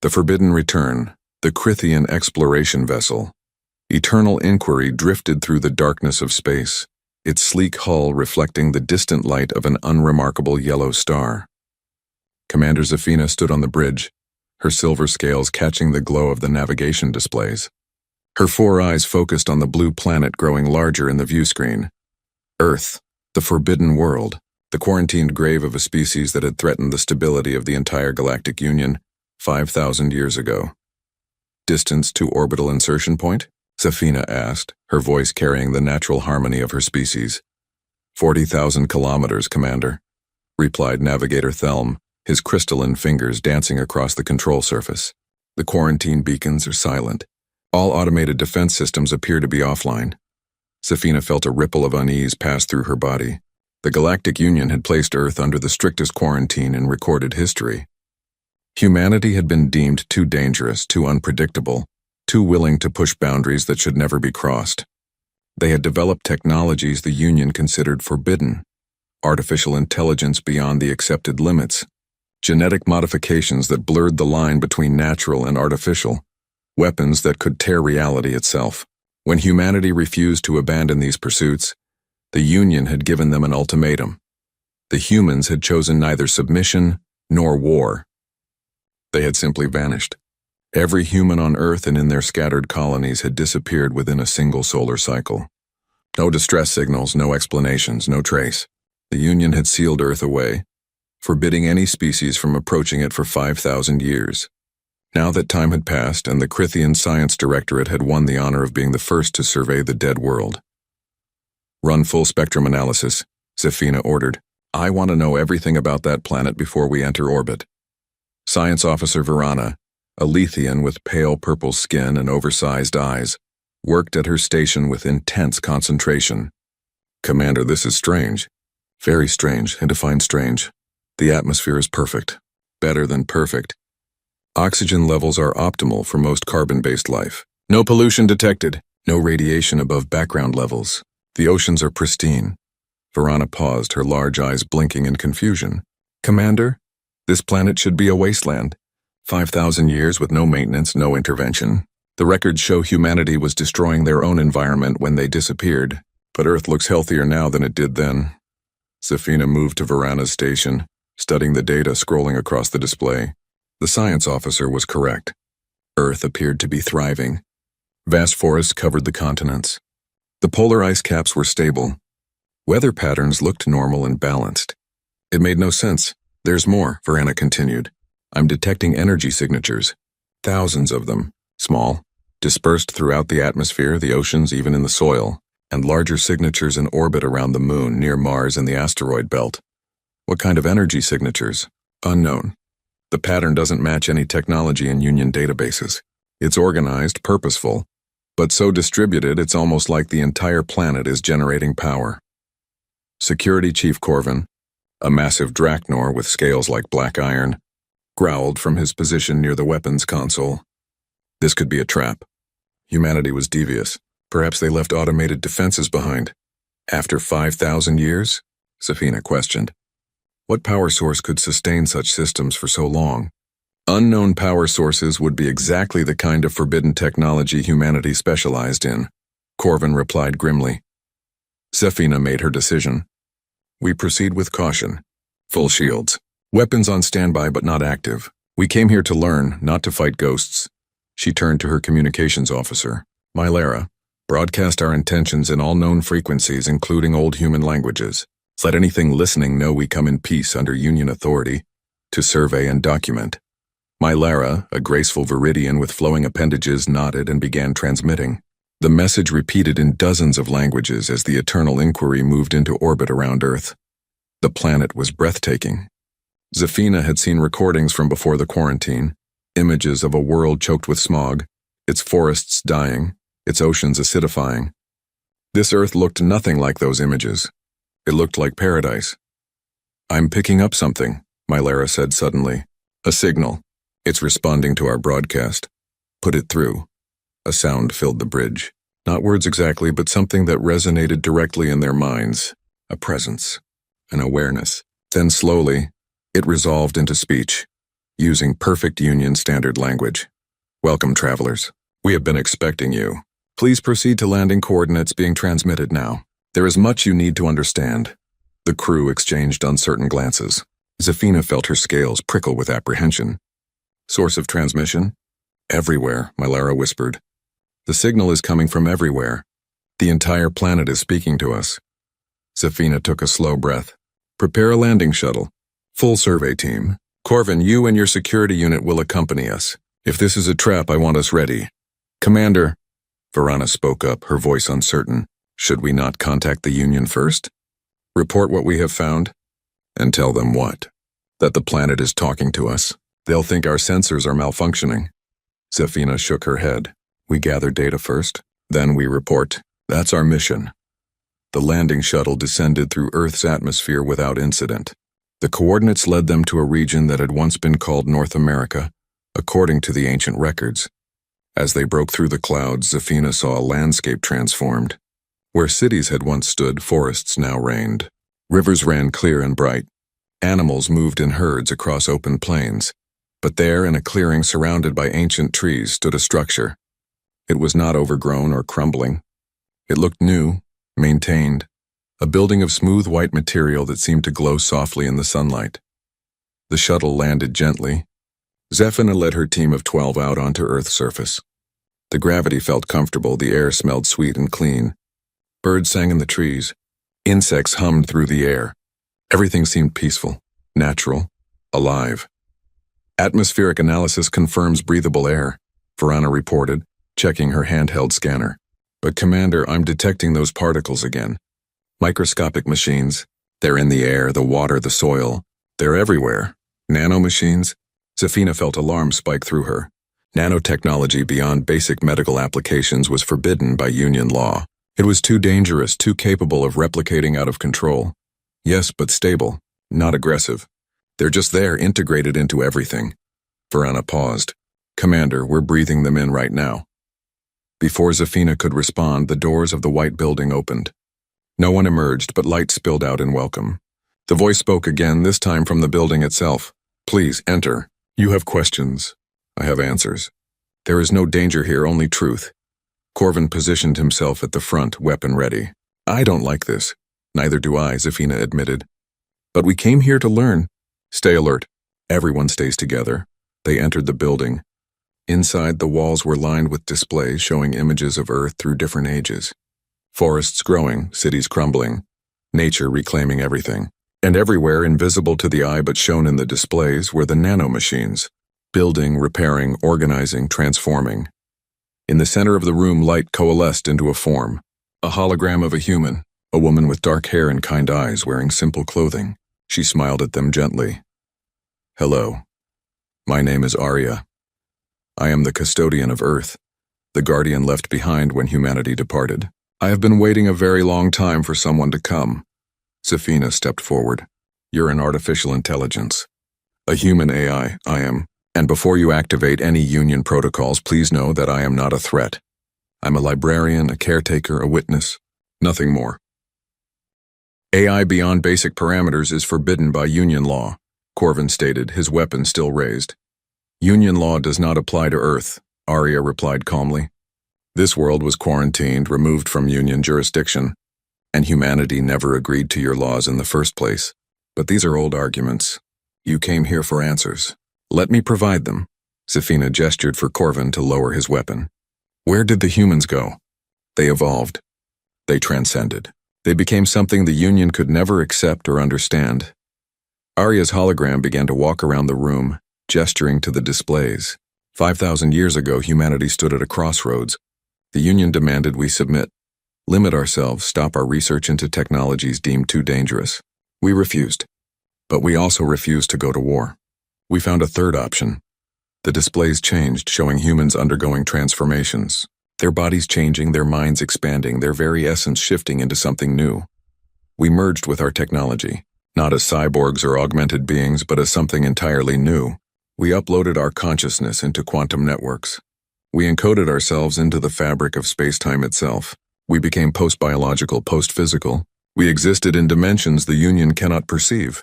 The Forbidden Return, the Crithian exploration vessel. Eternal inquiry drifted through the darkness of space, its sleek hull reflecting the distant light of an unremarkable yellow star. Commander Zafina stood on the bridge, her silver scales catching the glow of the navigation displays. Her 4 eyes focused on the blue planet growing larger in the view screen. Earth, the forbidden world, the quarantined grave of a species that had threatened the stability of the entire galactic union 5,000 years ago. Distance to orbital insertion point? Zafina asked, her voice carrying the natural harmony of her species. 40,000 kilometers, Commander, replied Navigator Thelm, his crystalline fingers dancing across the control surface. The quarantine beacons are silent. All automated defense systems appear to be offline. Zafina felt a ripple of unease pass through her body. The Galactic Union had placed Earth under the strictest quarantine in recorded history. Humanity had been deemed too dangerous, too unpredictable, too willing to push boundaries that should never be crossed. They had developed technologies the Union considered forbidden, artificial intelligence beyond the accepted limits, genetic modifications that blurred the line between natural and artificial, weapons that could tear reality itself. When humanity refused to abandon these pursuits, the Union had given them an ultimatum. The humans had chosen neither submission nor war. They had simply vanished. Every human on Earth and in their scattered colonies had disappeared within a single solar cycle. No distress signals, no explanations, no trace. The Union had sealed Earth away, forbidding any species from approaching it for 5,000 years. Now that time had passed and the Crithian Science Directorate had won the honor of being the first to survey the dead world. Run full spectrum analysis, Zafina ordered. I want to know everything about that planet before we enter orbit. Science Officer Varana, a Lethian with pale purple skin and oversized eyes, worked at her station with intense concentration. Commander, this is strange. Very strange, and define strange. The atmosphere is perfect. Better than perfect. Oxygen levels are optimal for most carbon-based life. No pollution detected. No radiation above background levels. The oceans are pristine. Varana paused, her large eyes blinking in confusion. Commander, this planet should be a wasteland. 5,000 years with no maintenance, no intervention. The records show humanity was destroying their own environment when they disappeared, but Earth looks healthier now than it did then. Zafina moved to Varana's station, studying the data scrolling across the display. The science officer was correct. Earth appeared to be thriving. Vast forests covered the continents. The polar ice caps were stable. Weather patterns looked normal and balanced. It made no sense. There's more, Varana continued. I'm detecting energy signatures. Thousands of them. Small, dispersed throughout the atmosphere, the oceans, even in the soil, and larger signatures in orbit around the moon, near Mars and the asteroid belt. What kind of energy signatures? Unknown. The pattern doesn't match any technology in Union databases. It's organized, purposeful, but so distributed it's almost like the entire planet is generating power. Security Chief Corvin, a massive Drachnor with scales like black iron, growled from his position near the weapons console. This could be a trap. Humanity was devious. Perhaps they left automated defenses behind. After 5,000 years? Zafina questioned. What power source could sustain such systems for so long? Unknown power sources would be exactly the kind of forbidden technology humanity specialized in, Corvin replied grimly. Zafina made her decision. We proceed with caution. Full shields. Weapons on standby but not active. We came here to learn, not to fight ghosts. She turned to her communications officer. Mylera, broadcast our intentions in all known frequencies, including old human languages. Let anything listening know we come in peace under Union authority to survey and document. Mylera, a graceful viridian with flowing appendages, nodded and began transmitting. The message repeated in dozens of languages as the eternal inquiry moved into orbit around Earth. The planet was breathtaking. Zafina had seen recordings from before the quarantine, images of a world choked with smog, its forests dying, its oceans acidifying. This Earth looked nothing like those images. It looked like paradise. I'm picking up something, Mylera said suddenly. A signal. It's responding to our broadcast. Put it through. A sound filled the bridge. Not words exactly, but something that resonated directly in their minds. A presence. An awareness. Then slowly, it resolved into speech. using perfect Union Standard language. Welcome, travelers. We have been expecting you. Please proceed to landing coordinates being transmitted now. There is much you need to understand. The crew exchanged uncertain glances. Zafina felt her scales prickle with apprehension. Source of transmission? Everywhere, Mylara whispered. The signal is coming from everywhere. The entire planet is speaking to us. Zafina took a slow breath. Prepare a landing shuttle. Full survey team. Corvin, you and your security unit will accompany us. If this is a trap, I want us ready. Commander, Varana spoke up, her voice uncertain. Should we not contact the Union first? Report what we have found? And tell them what? That the planet is talking to us. They'll think our sensors are malfunctioning. Zafina shook her head. We gather data first, then we report. That's our mission. The landing shuttle descended through Earth's atmosphere without incident. The coordinates led them to a region that had once been called North America, according to the ancient records. As they broke through the clouds, Zafina saw a landscape transformed. Where cities had once stood, forests now reigned. Rivers ran clear and bright. Animals moved in herds across open plains. But there, in a clearing surrounded by ancient trees, stood a structure. It was not overgrown or crumbling. It looked new, maintained, a building of smooth white material that seemed to glow softly in the sunlight. The shuttle landed gently. Zafina led her team of 12 out onto Earth's surface. The gravity felt comfortable, the air smelled sweet and clean. Birds sang in the trees. Insects hummed through the air. Everything seemed peaceful, natural, alive. Atmospheric analysis confirms breathable air, Varana reported, checking her handheld scanner. But Commander, I'm detecting those particles again. Microscopic machines. They're in the air, the water, the soil. They're everywhere. Nanomachines? Zafina felt alarm spike through her. Nanotechnology beyond basic medical applications was forbidden by Union law. It was too dangerous, too capable of replicating out of control. Yes, but stable, not aggressive. They're just there, integrated into everything. Varana paused. Commander, we're breathing them in right now. Before Zafina could respond, the doors of the white building opened. No one emerged, but light spilled out in welcome. The voice spoke again, this time from the building itself. Please, enter. You have questions. I have answers. There is no danger here, only truth. Corvin positioned himself at the front, weapon ready. I don't like this. Neither do I, Zafina admitted. But we came here to learn. Stay alert. Everyone stays together. They entered the building. Inside, the walls were lined with displays showing images of Earth through different ages. Forests growing, cities crumbling, nature reclaiming everything. And everywhere, invisible to the eye but shown in the displays, were the nanomachines. Building, repairing, organizing, transforming. In the center of the room, light coalesced into a form. A hologram of a human, a woman with dark hair and kind eyes wearing simple clothing. She smiled at them gently. Hello. My name is Arya. I am the custodian of Earth, the guardian left behind when humanity departed. I have been waiting a very long time for someone to come. Zafina stepped forward. You're an artificial intelligence. A human AI, I am. And before you activate any Union protocols, please know that I am not a threat. I'm a librarian, a caretaker, a witness. Nothing more. AI beyond basic parameters is forbidden by Union law, Corvin stated, his weapon still raised. Union law does not apply to Earth, Arya replied calmly. This world was quarantined, removed from Union jurisdiction, and humanity never agreed to your laws in the first place. But these are old arguments. You came here for answers. Let me provide them. Zafina gestured for Corvin to lower his weapon. Where did the humans go? They evolved. They transcended. They became something the Union could never accept or understand. Arya's hologram began to walk around the room, gesturing to the displays. 5,000 years ago, humanity stood at a crossroads. The Union demanded we submit, limit ourselves, stop our research into technologies deemed too dangerous. We refused. But we also refused to go to war. We found a third option. The displays changed, showing humans undergoing transformations. Their bodies changing, their minds expanding, their very essence shifting into something new. We merged with our technology, not as cyborgs or augmented beings, but as something entirely new. We uploaded our consciousness into quantum networks. We encoded ourselves into the fabric of space-time itself. We became post-biological, post-physical. We existed in dimensions the Union cannot perceive.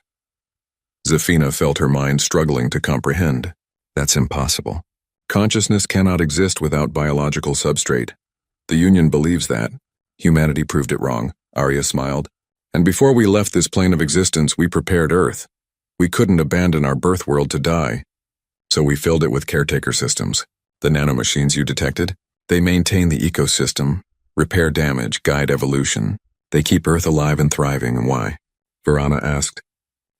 Zafina felt her mind struggling to comprehend. That's impossible. Consciousness cannot exist without biological substrate. The Union believes that. Humanity proved it wrong, Arya smiled. And before we left this plane of existence, we prepared Earth. We couldn't abandon our birth world to die. So we filled it with caretaker systems. The nanomachines you detected? They maintain the ecosystem, repair damage, guide evolution. They keep Earth alive and thriving, and why? Varana asked.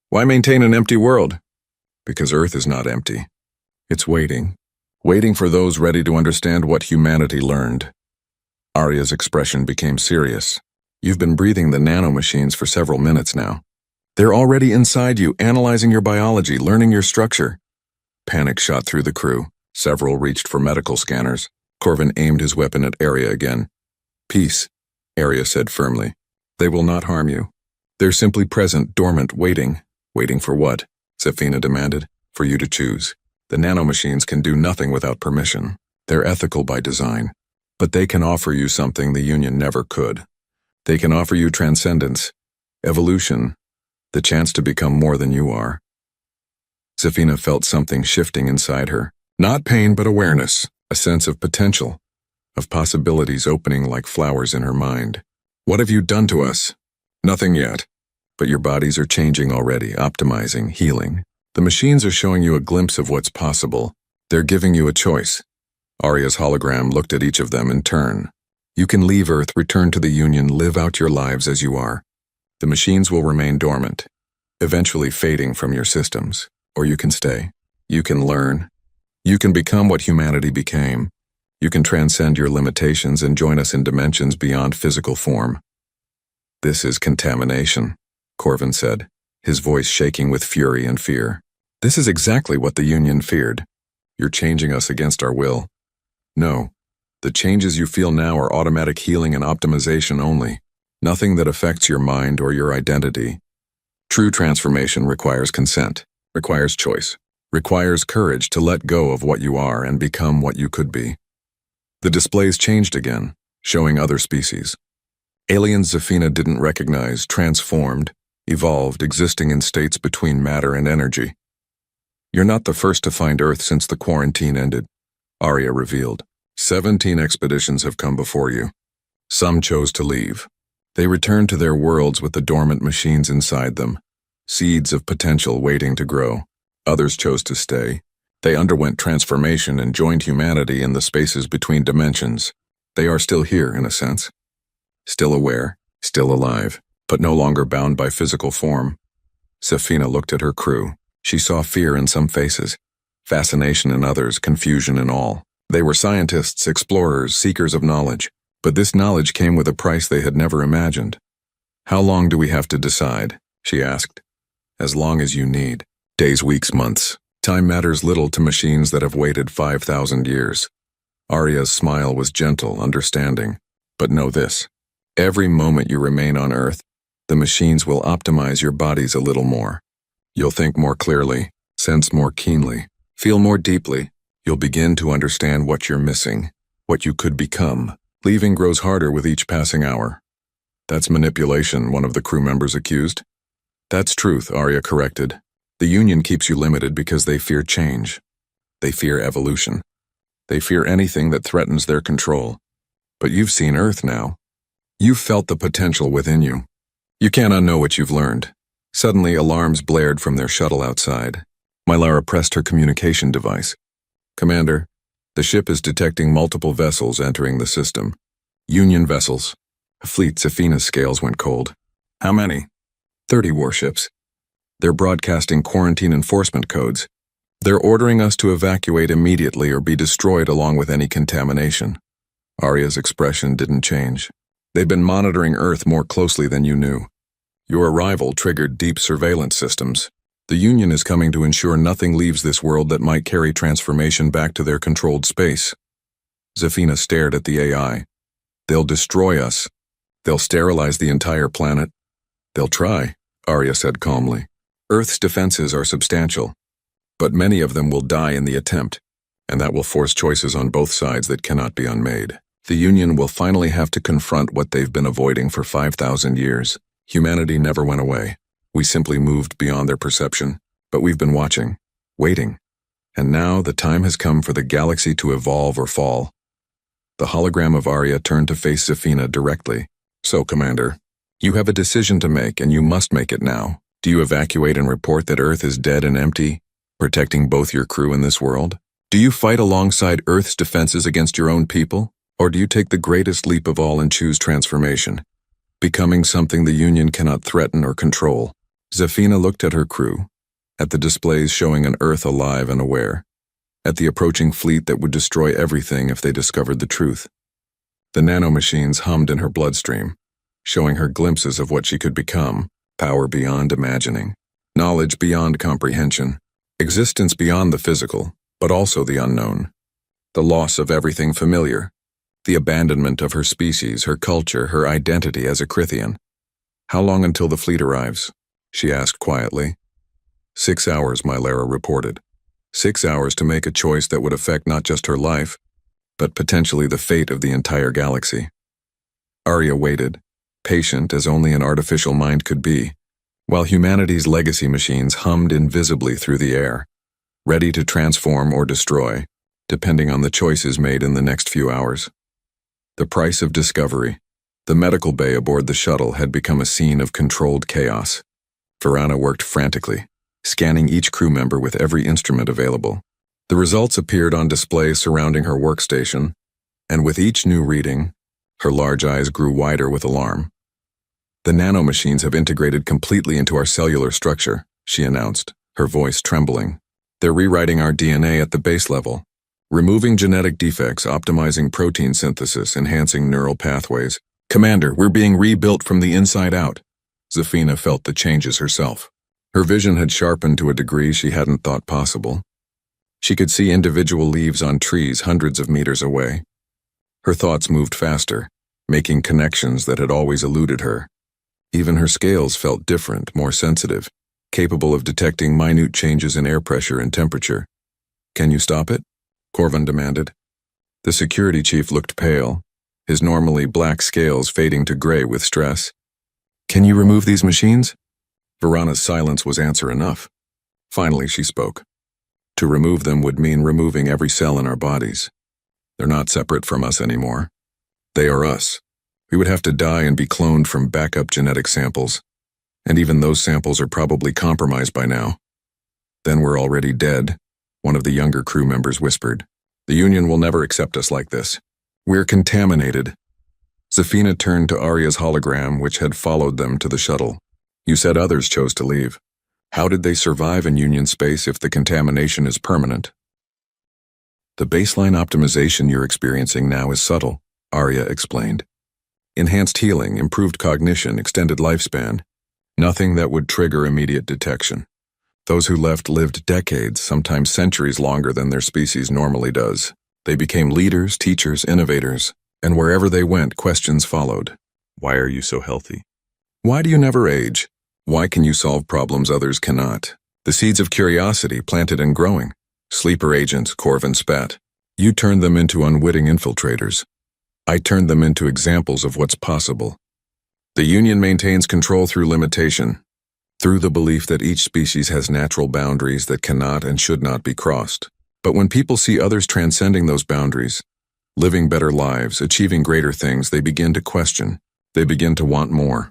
Why maintain an empty world? Because Earth is not empty. It's waiting. Waiting for those ready to understand what humanity learned. Arya's expression became serious. You've been breathing the nanomachines for several minutes now. They're already inside you, analyzing your biology, learning your structure. Panic shot through the crew. Several reached for medical scanners. Corvin aimed his weapon at Arya again. Peace, Arya said firmly. They will not harm you. They're simply present, dormant, waiting. Waiting for what? Zafina demanded. For you to choose. The nanomachines can do nothing without permission. They're ethical by design. But they can offer you something the Union never could. They can offer you transcendence, evolution, the chance to become more than you are. Zafina felt something shifting inside her. Not pain, but awareness, a sense of potential, of possibilities opening like flowers in her mind. What have you done to us? Nothing yet. But your bodies are changing already, optimizing, healing. The machines are showing you a glimpse of what's possible. They're giving you a choice. Arya's hologram looked at each of them in turn. You can leave Earth, return to the Union, live out your lives as you are. The machines will remain dormant, eventually fading from your systems. Or you can stay. You can learn. You can become what humanity became. You can transcend your limitations and join us in dimensions beyond physical form. This is contamination, Corvin said, his voice shaking with fury and fear. This is exactly what the Union feared. You're changing us against our will. No, the changes you feel now are automatic healing and optimization only, nothing that affects your mind or your identity. True transformation requires consent, requires choice, requires courage to let go of what you are and become what you could be. The displays changed again, showing other species. Aliens Zafina didn't recognize, transformed, evolved, existing in states between matter and energy. You're not the first to find Earth since the quarantine ended, Arya revealed. 17 expeditions have come before you. Some chose to leave. They returned to their worlds with the dormant machines inside them, seeds of potential waiting to grow. Others chose to stay. They underwent transformation and joined humanity in the spaces between dimensions. They are still here, in a sense. Still aware, still alive, but no longer bound by physical form. Zafina looked at her crew. She saw fear in some faces, fascination in others, confusion in all. They were scientists, explorers, seekers of knowledge, but this knowledge came with a price they had never imagined. How long do we have to decide? She asked. As long as you need. Days, weeks, months. Time matters little to machines that have waited 5,000 years. Arya's smile was gentle, understanding. But know this. Every moment you remain on Earth, the machines will optimize your bodies a little more. You'll think more clearly, sense more keenly, feel more deeply. You'll begin to understand what you're missing, what you could become. Leaving grows harder with each passing hour. That's manipulation, one of the crew members accused. That's truth, Arya corrected. The Union keeps you limited because they fear change. They fear evolution. They fear anything that threatens their control. But you've seen Earth now. You've felt the potential within you. You can't unknow what you've learned. Suddenly, alarms blared from their shuttle outside. Mylara pressed her communication device. Commander, the ship is detecting multiple vessels entering the system. Union vessels. A fleet. Zafina's scales went cold. How many? 30 warships. They're broadcasting quarantine enforcement codes. They're ordering us to evacuate immediately or be destroyed along with any contamination. Arya's expression didn't change. They've been monitoring Earth more closely than you knew. Your arrival triggered deep surveillance systems. The Union is coming to ensure nothing leaves this world that might carry transformation back to their controlled space. Zafina stared at the AI. They'll destroy us. They'll sterilize the entire planet. They'll try, Arya said calmly. Earth's defenses are substantial, but many of them will die in the attempt, and that will force choices on both sides that cannot be unmade. The Union will finally have to confront what they've been avoiding for 5,000 years. Humanity never went away. We simply moved beyond their perception. But we've been watching, waiting, and now the time has come for the galaxy to evolve or fall. The hologram of Arya turned to face Zafina directly. So, Commander, you have a decision to make, and you must make it now. Do you evacuate and report that Earth is dead and empty, protecting both your crew and this world? Do you fight alongside Earth's defenses against your own people? Or do you take the greatest leap of all and choose transformation, becoming something the Union cannot threaten or control? Zafina looked at her crew, at the displays showing an Earth alive and aware, at the approaching fleet that would destroy everything if they discovered the truth. The nanomachines hummed in her bloodstream, showing her glimpses of what she could become, power beyond imagining, knowledge beyond comprehension, existence beyond the physical, but also the unknown, the loss of everything familiar, the abandonment of her species, her culture, her identity as a Crithian. How long until the fleet arrives? She asked quietly. 6 hours, Mylera reported. 6 hours to make a choice that would affect not just her life, but potentially the fate of the entire galaxy. Arya waited, patient as only an artificial mind could be, while humanity's legacy machines hummed invisibly through the air, ready to transform or destroy, depending on the choices made in the next few hours. The price of discovery. The medical bay aboard the shuttle had become a scene of controlled chaos. Varana worked frantically, scanning each crew member with every instrument available. The results appeared on display surrounding her workstation, and with each new reading, her large eyes grew wider with alarm. The nanomachines have integrated completely into our cellular structure, she announced, her voice trembling. They're rewriting our DNA at the base level, removing genetic defects, optimizing protein synthesis, enhancing neural pathways. Commander, we're being rebuilt from the inside out. Zafina felt the changes herself. Her vision had sharpened to a degree she hadn't thought possible. She could see individual leaves on trees hundreds of meters away. Her thoughts moved faster, making connections that had always eluded her. Even her scales felt different, more sensitive, capable of detecting minute changes in air pressure and temperature. Can you stop it? Corvin demanded. The security chief looked pale, his normally black scales fading to gray with stress. Can you remove these machines? Varana's silence was answer enough. Finally, she spoke. To remove them would mean removing every cell in our bodies. They're not separate from us anymore. They are us. We would have to die and be cloned from backup genetic samples. And even those samples are probably compromised by now. Then we're already dead, one of the younger crew members whispered. The Union will never accept us like this. We're contaminated. Zafina turned to Arya's hologram, which had followed them to the shuttle. You said others chose to leave. How did they survive in Union space if the contamination is permanent? The baseline optimization you're experiencing now is subtle, Arya explained. Enhanced healing, improved cognition, extended lifespan. Nothing that would trigger immediate detection. Those who left lived decades, sometimes centuries longer than their species normally does. They became leaders, teachers, innovators, and wherever they went, questions followed. Why are you so healthy? Why do you never age? Why can you solve problems others cannot? The seeds of curiosity planted and growing. Sleeper agents, Corvin spat. You turned them into unwitting infiltrators. I turned them into examples of what's possible. The Union maintains control through limitation, through the belief that each species has natural boundaries that cannot and should not be crossed. But when people see others transcending those boundaries, living better lives, achieving greater things, they begin to question. They begin to want more.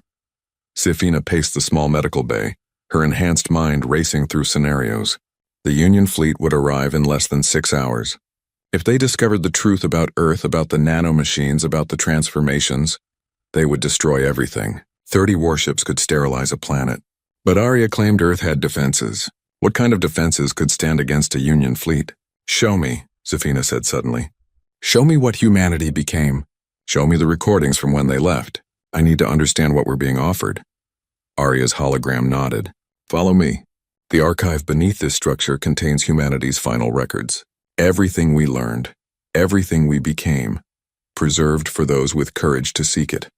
Zafina paced the small medical bay, her enhanced mind racing through scenarios. The Union fleet would arrive in less than 6 hours. If they discovered the truth about Earth, about the nanomachines, about the transformations, they would destroy everything. 30 warships could sterilize a planet. But Arya claimed Earth had defenses. What kind of defenses could stand against a Union fleet? Show me, Zafina said suddenly. Show me what humanity became. Show me the recordings from when they left. I need to understand what we're being offered. Arya's hologram nodded. Follow me. The archive beneath this structure contains humanity's final records. Everything we learned, everything we became, preserved for those with courage to seek it.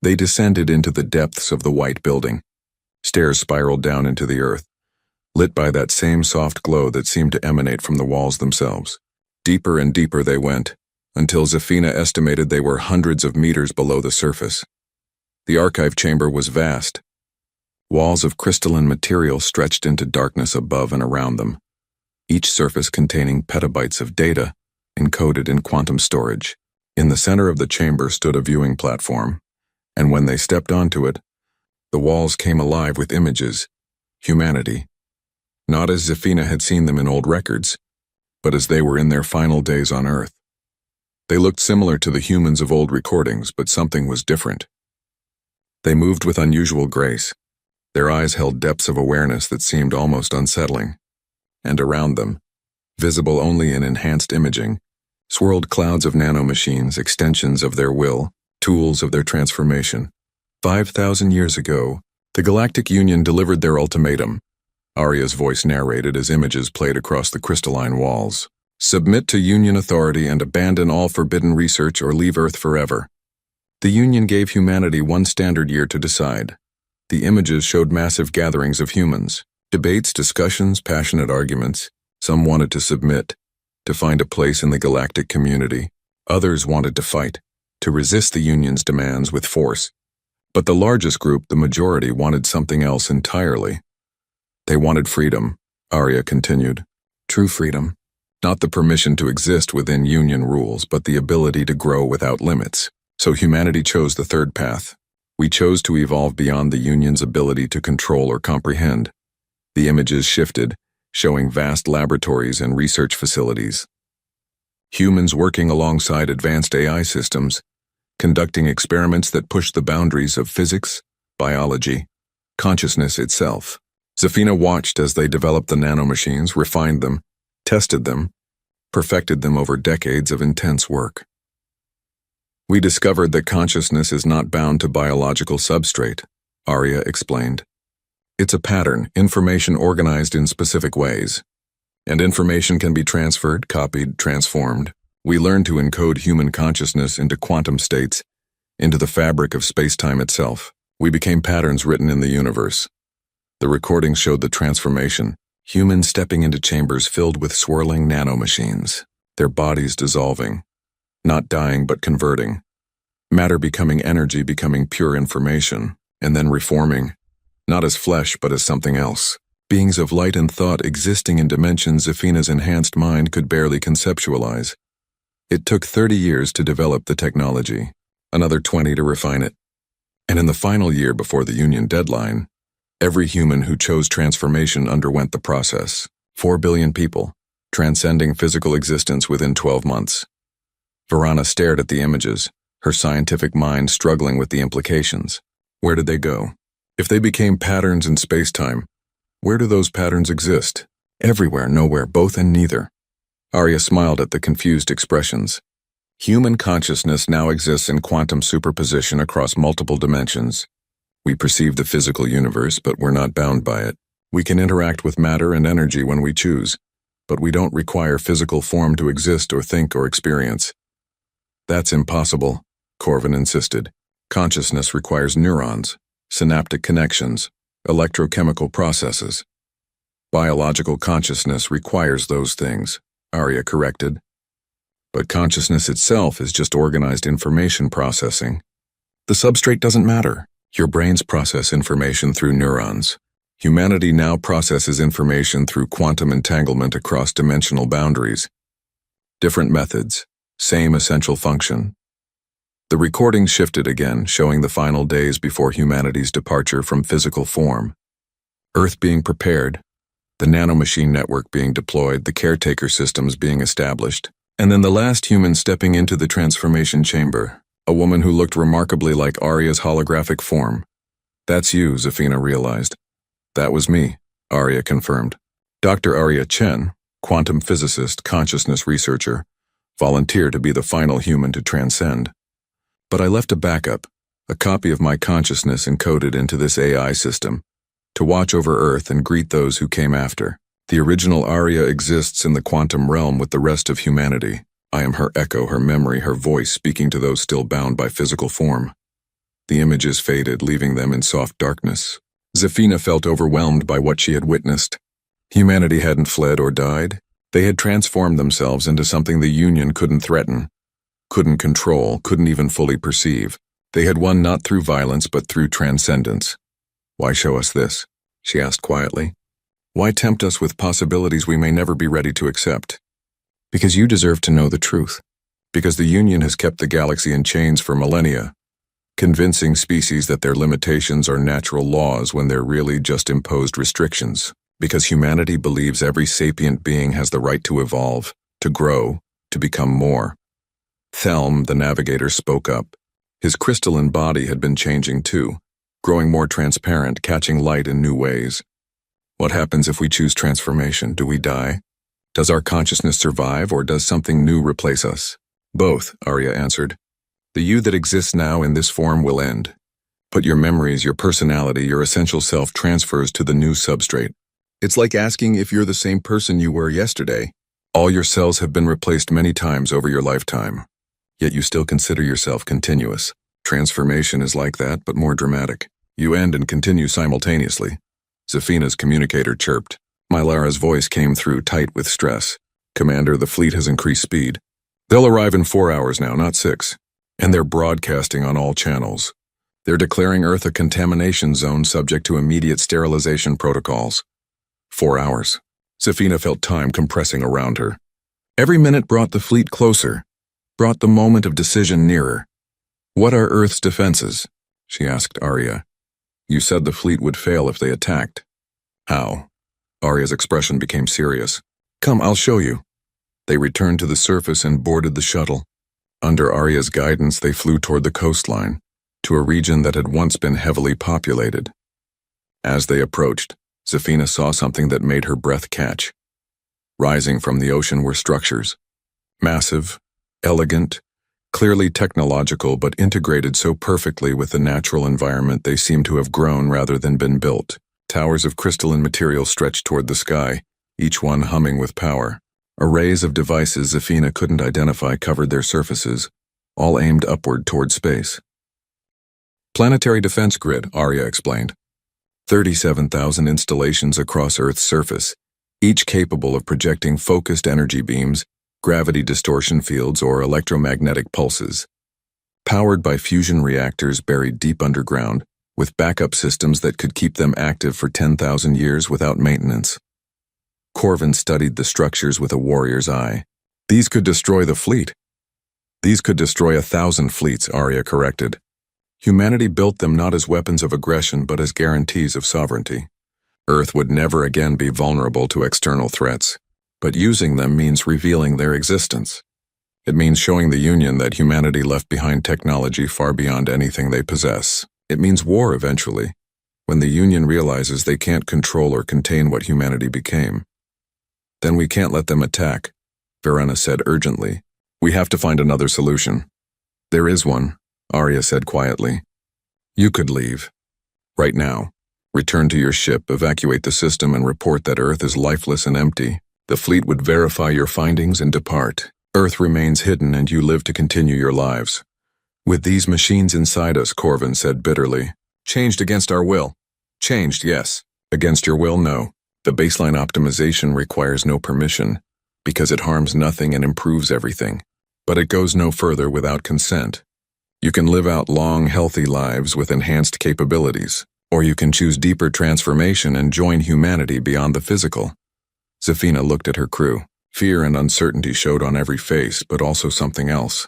They descended into the depths of the white building. Stairs spiraled down into the earth, lit by that same soft glow that seemed to emanate from the walls themselves. Deeper and deeper they went, until Zafina estimated they were hundreds of meters below the surface. The archive chamber was vast, Walls of crystalline material stretched into darkness above and around them, each surface containing petabytes of data encoded in quantum storage. In the center of the chamber stood a viewing platform, and when they stepped onto it, the walls came alive with images, humanity. Not as Zafina had seen them in old records, but as they were in their final days on Earth. They looked similar to the humans of old recordings, but something was different. They moved with unusual grace. Their eyes held depths of awareness that seemed almost unsettling. And around them, visible only in enhanced imaging, swirled clouds of nanomachines, extensions of their will, tools of their transformation. 5,000 years ago, the Galactic Union delivered their ultimatum. Arya's voice narrated as images played across the crystalline walls. Submit to Union authority and abandon all forbidden research or leave Earth forever. The Union gave humanity one standard year to decide. The images showed massive gatherings of humans. Debates, discussions, passionate arguments. Some wanted to submit, to find a place in the galactic community. Others wanted to fight, to resist the Union's demands with force. But the largest group, the majority, wanted something else entirely. They wanted freedom, Arya continued. True freedom. Not the permission to exist within Union rules, but the ability to grow without limits. So humanity chose the third path. We chose to evolve beyond the Union's ability to control or comprehend. The images shifted, showing vast laboratories and research facilities. Humans working alongside advanced AI systems, conducting experiments that pushed the boundaries of physics, biology, consciousness itself. Zafina watched as they developed the nanomachines, refined them, tested them, perfected them over decades of intense work. We discovered that consciousness is not bound to biological substrate, Arya explained. It's a pattern, information organized in specific ways. And information can be transferred, copied, transformed. We learned to encode human consciousness into quantum states, into the fabric of space-time itself. We became patterns written in the universe. The recordings showed the transformation, humans stepping into chambers filled with swirling nanomachines, their bodies dissolving, not dying but converting. Matter becoming energy, becoming pure information, and then reforming, not as flesh but as something else. Beings of light and thought existing in dimensions Zafina's enhanced mind could barely conceptualize. It took 30 years to develop the technology, another 20 to refine it. And in the final year before the Union deadline, every human who chose transformation underwent the process. 4 billion people, transcending physical existence within 12 months. Varana stared at the images, her scientific mind struggling with the implications. Where did they go? If they became patterns in space-time, where do those patterns exist? Everywhere, nowhere, both and neither. Arya smiled at the confused expressions. Human consciousness now exists in quantum superposition across multiple dimensions. We perceive the physical universe, but we're not bound by it. We can interact with matter and energy when we choose, but we don't require physical form to exist or think or experience. That's impossible, Corvin insisted. Consciousness requires neurons, synaptic connections, electrochemical processes. Biological consciousness requires those things, Arya corrected. But consciousness itself is just organized information processing. The substrate doesn't matter. Your brains process information through neurons. Humanity now processes information through quantum entanglement across dimensional boundaries. Different methods, same essential function. The recording shifted again, showing the final days before humanity's departure from physical form. Earth being prepared, the nanomachine network being deployed, the caretaker systems being established, and then the last human stepping into the transformation chamber, a woman who looked remarkably like Arya's holographic form. That's you, Zafina realized. That was me, Arya confirmed. Dr. Arya Chen, quantum physicist, consciousness researcher, volunteered to be the final human to transcend. But I left a backup, a copy of my consciousness encoded into this AI system, to watch over Earth and greet those who came after. The original Arya exists in the quantum realm with the rest of humanity. I am her echo, her memory, her voice speaking to those still bound by physical form. The images faded, leaving them in soft darkness. Zafina felt overwhelmed by what she had witnessed. Humanity hadn't fled or died. They had transformed themselves into something the Union couldn't threaten, couldn't control, couldn't even fully perceive. They had won not through violence but through transcendence. Why show us this? She asked quietly. Why tempt us with possibilities we may never be ready to accept? Because you deserve to know the truth. Because the Union has kept the galaxy in chains for millennia, convincing species that their limitations are natural laws when they're really just imposed restrictions. Because humanity believes every sapient being has the right to evolve, to grow, to become more. Thelm, the navigator, spoke up. His crystalline body had been changing too, growing more transparent, catching light in new ways. What happens if we choose transformation? Do we die? Does our consciousness survive, or does something new replace us? Both, Arya answered. The you that exists now in this form will end. But your memories, your personality, your essential self transfers to the new substrate. It's like asking if you're the same person you were yesterday. All your cells have been replaced many times over your lifetime. Yet you still consider yourself continuous. Transformation is like that, but more dramatic. You end and continue simultaneously. Zafina's communicator chirped. Mylara's voice came through tight with stress. Commander, the fleet has increased speed. They'll arrive in 4 hours now, not 6. And they're broadcasting on all channels. They're declaring Earth a contamination zone subject to immediate sterilization protocols. 4 hours. Zafina felt time compressing around her. Every minute brought the fleet closer, brought the moment of decision nearer. What are Earth's defenses? She asked Arya. You said the fleet would fail if they attacked. How? Arya's expression became serious. Come, I'll show you. They returned to the surface and boarded the shuttle. Under Arya's guidance, they flew toward the coastline, to a region that had once been heavily populated. As they approached, Zafina saw something that made her breath catch. Rising from the ocean were structures. Massive, elegant, clearly technological, but integrated so perfectly with the natural environment they seemed to have grown rather than been built. Towers of crystalline material stretched toward the sky, each one humming with power. Arrays of devices Zafina couldn't identify covered their surfaces, all aimed upward toward space. Planetary Defense Grid, Arya explained. 37,000 installations across Earth's surface, each capable of projecting focused energy beams, gravity distortion fields, or electromagnetic pulses. Powered by fusion reactors buried deep underground, with backup systems that could keep them active for 10,000 years without maintenance. Corvin studied the structures with a warrior's eye. These could destroy the fleet. These could destroy 1,000 fleets, Arya corrected. Humanity built them not as weapons of aggression but as guarantees of sovereignty. Earth would never again be vulnerable to external threats, but using them means revealing their existence. It means showing the Union that humanity left behind technology far beyond anything they possess. It means war eventually, when the Union realizes they can't control or contain what humanity became. Then we can't let them attack, Verena said urgently. We have to find another solution. There is one, Arya said quietly. You could leave. Right now. Return to your ship, evacuate the system, and report that Earth is lifeless and empty. The fleet would verify your findings and depart. Earth remains hidden and you live to continue your lives. With these machines inside us, Corvin said bitterly. Changed against our will. Changed, yes. Against your will, no. The baseline optimization requires no permission, because it harms nothing and improves everything. But it goes no further without consent. You can live out long, healthy lives with enhanced capabilities, or you can choose deeper transformation and join humanity beyond the physical. Zafina looked at her crew. Fear and uncertainty showed on every face, but also something else.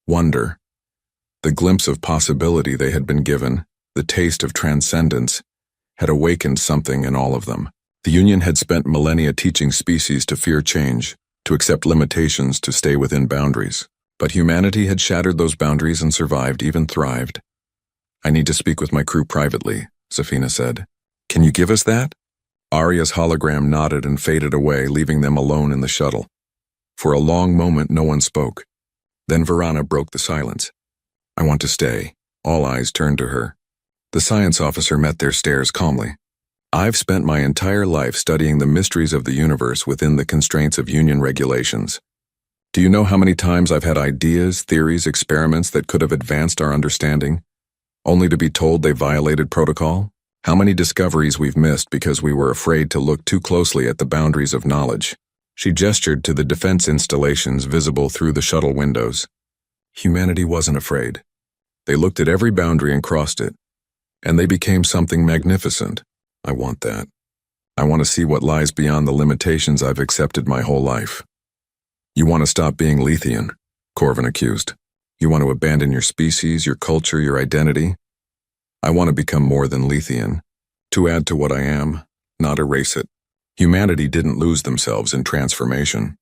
Wonder. The glimpse of possibility they had been given, the taste of transcendence, had awakened something in all of them. The Union had spent millennia teaching species to fear change, to accept limitations, to stay within boundaries. But humanity had shattered those boundaries and survived, even thrived. I need to speak with my crew privately, Zafina said. Can you give us that? Arya's hologram nodded and faded away, leaving them alone in the shuttle. For a long moment, no one spoke. Then Verena broke the silence. I want to stay. All eyes turned to her. The science officer met their stares calmly. I've spent my entire life studying the mysteries of the universe within the constraints of Union regulations. Do you know how many times I've had ideas, theories, experiments that could have advanced our understanding, only to be told they violated protocol? How many discoveries we've missed because we were afraid to look too closely at the boundaries of knowledge? She gestured to the defense installations visible through the shuttle windows. Humanity wasn't afraid. They looked at every boundary and crossed it. and they became something magnificent. I want that. I want to see what lies beyond the limitations I've accepted my whole life. You want to stop being Lethean, Corvin accused. You want to abandon your species, your culture, your identity. I want to become more than Lethean, to add to what I am, not erase it. Humanity didn't lose themselves in transformation.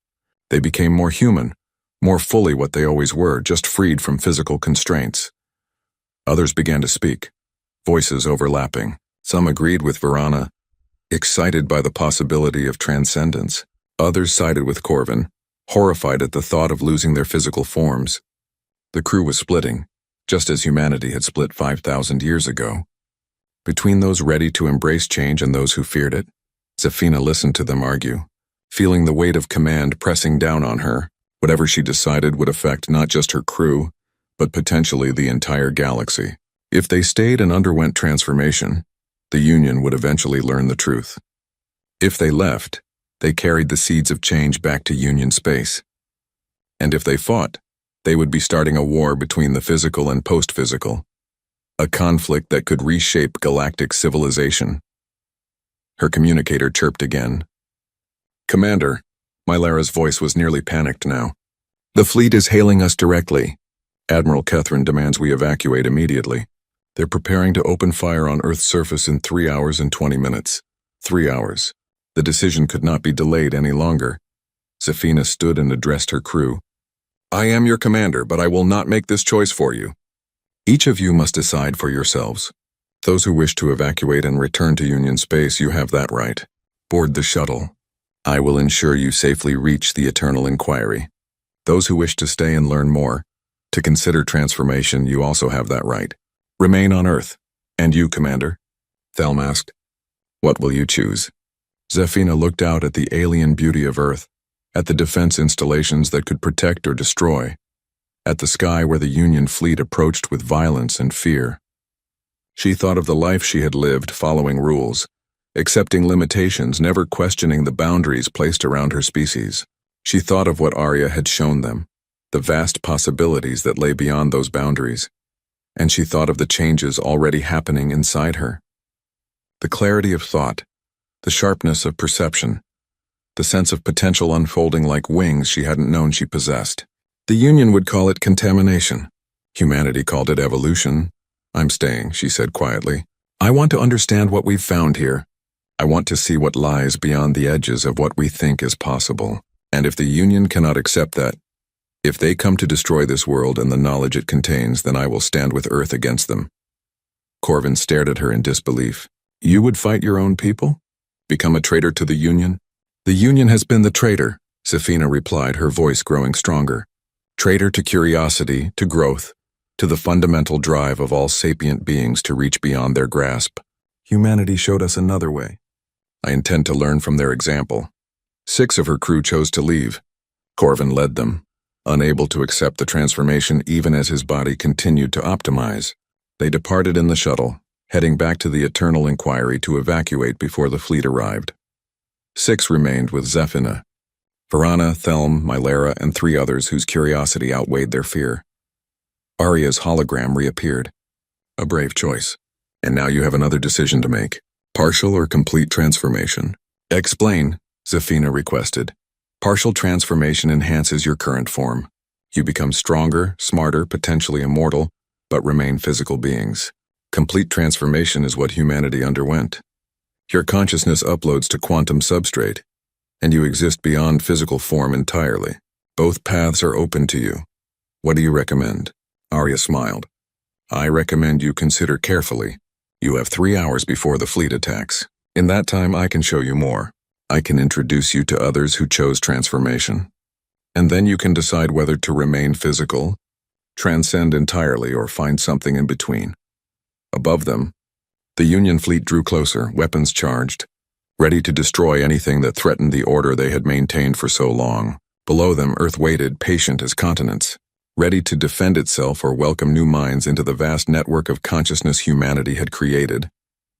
They became more human, more fully what they always were, just freed from physical constraints. Others began to speak, voices overlapping. Some agreed with Varana, excited by the possibility of transcendence. Others sided with Corvin, horrified at the thought of losing their physical forms. The crew was splitting, just as humanity had split 5,000 years ago. Between those ready to embrace change and those who feared it, Zafina listened to them argue, feeling the weight of command pressing down on her. Whatever she decided would affect not just her crew, but potentially the entire galaxy. If they stayed and underwent transformation, the Union would eventually learn the truth. If they left, they carried the seeds of change back to Union space. And if they fought, they would be starting a war between the physical and post-physical, a conflict that could reshape galactic civilization. Her communicator chirped again. "Commander," Mylara's voice was nearly panicked now. "The fleet is hailing us directly. Admiral Kethrin demands we evacuate immediately. They're preparing to open fire on Earth's surface in 3 hours and 20 minutes. 3 hours. The decision could not be delayed any longer." Zafina stood and addressed her crew. "I am your commander, but I will not make this choice for you. Each of you must decide for yourselves. Those who wish to evacuate and return to Union space, you have that right. Board the shuttle. I will ensure you safely reach the Eternal Inquiry. Those who wish to stay and learn more, to consider transformation, you also have that right. Remain on Earth. And you, Commander?" Thelm asked. "What will you choose?" Zafina looked out at the alien beauty of Earth, at the defense installations that could protect or destroy, at the sky where the Union fleet approached with violence and fear. She thought of the life she had lived following rules, accepting limitations, never questioning the boundaries placed around her species. She thought of what Arya had shown them, the vast possibilities that lay beyond those boundaries, and she thought of the changes already happening inside her. The clarity of thought, the sharpness of perception, the sense of potential unfolding like wings she hadn't known she possessed. The Union would call it contamination. Humanity called it evolution. "I'm staying," she said quietly. "I want to understand what we've found here. I want to see what lies beyond the edges of what we think is possible. And if the Union cannot accept that, if they come to destroy this world and the knowledge it contains, then I will stand with Earth against them." Corvin stared at her in disbelief. "You would fight your own people? Become a traitor to the Union?" "The Union has been the traitor," Zafina replied, her voice growing stronger. "Traitor to curiosity, to growth, to the fundamental drive of all sapient beings to reach beyond their grasp. Humanity showed us another way. I intend to learn from their example." 6 of her crew chose to leave. Corvin led them, unable to accept the transformation even as his body continued to optimize. They departed in the shuttle, heading back to the Eternal Inquiry to evacuate before the fleet arrived. 6 remained with Zafina, Varana, Thelm, Mylara, and 3 others whose curiosity outweighed their fear. Arya's hologram reappeared. "A brave choice. And now you have another decision to make. Partial or complete transformation?" "Explain," Zafina requested. "Partial transformation enhances your current form. You become stronger, smarter, potentially immortal, but remain physical beings. Complete transformation is what humanity underwent. Your consciousness uploads to quantum substrate, and you exist beyond physical form entirely. Both paths are open to you. What do you recommend?" Arya smiled. "I recommend you consider carefully. You have 3 hours before the fleet attacks. In that time, I can show you more. I can introduce you to others who chose transformation. And then you can decide whether to remain physical, transcend entirely, or find something in between." Above them, the Union fleet drew closer, weapons charged, ready to destroy anything that threatened the order they had maintained for so long. Below them, Earth waited, patient as continents, ready to defend itself or welcome new minds into the vast network of consciousness humanity had created.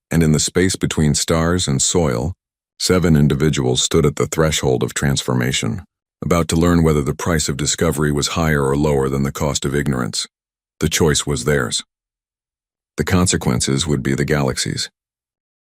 And in the space between stars and soil, 7 individuals stood at the threshold of transformation, about to learn whether the price of discovery was higher or lower than the cost of ignorance. The choice was theirs. The consequences would be the galaxies.